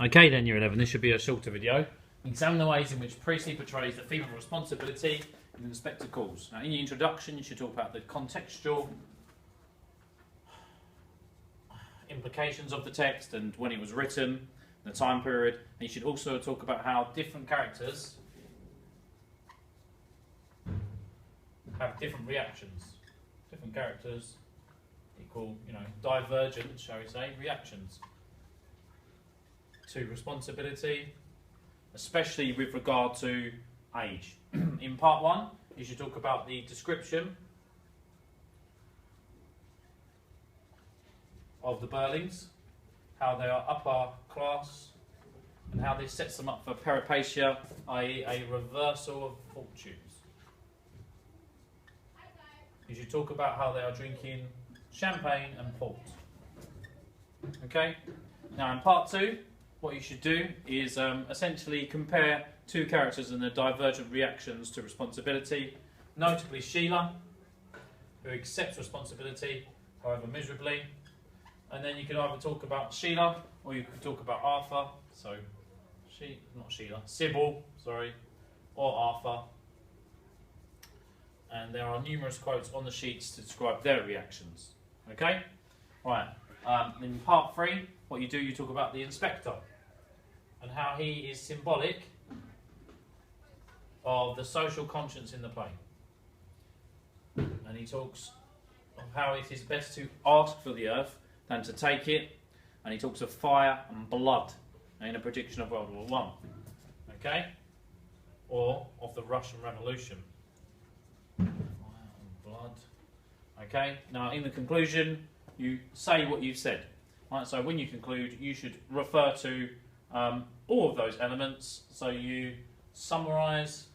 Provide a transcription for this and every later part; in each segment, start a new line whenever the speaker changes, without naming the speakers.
Okay then, Year 11, this should be a shorter video. Examine the ways in which Priestley portrays the theme of responsibility in the inspector calls. Now in the introduction you should talk about the contextual implications of the text and when it was written, the time period, and you should also talk about how different characters have different reactions. Different characters equal, divergent, shall we say, reactions to responsibility, especially with regard to age. In part 1, you should talk about the description of the Burlings, how they are upper class, and how this sets them up for peripatia, i.e. a reversal of fortunes. You should talk about how they are drinking champagne and port. Okay? Now in part 2, what you should do is essentially compare two characters and their divergent reactions to responsibility, notably Sheila, who accepts responsibility, however miserably, and then you can either talk about Sheila or you could talk about Arthur, so Sybil, or Arthur, and there are numerous quotes on the sheets to describe their reactions. Okay? Right, in part 3, what you do, you talk about the inspector and how he is symbolic of the social conscience in the play. And he talks of how it is best to ask for the earth than to take it, and he talks of fire and blood in a prediction of World War I. Okay? Or of the Russian Revolution. Fire and blood. Okay? Now in the conclusion, you say what you've said. Right, so when you conclude, you should refer to all of those elements, so you summarise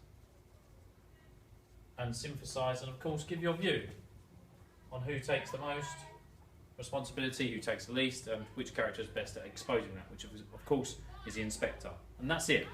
and synthesise and of course give your view on who takes the most responsibility, who takes the least, and which character is best at exposing that, which of course is the inspector. And that's it.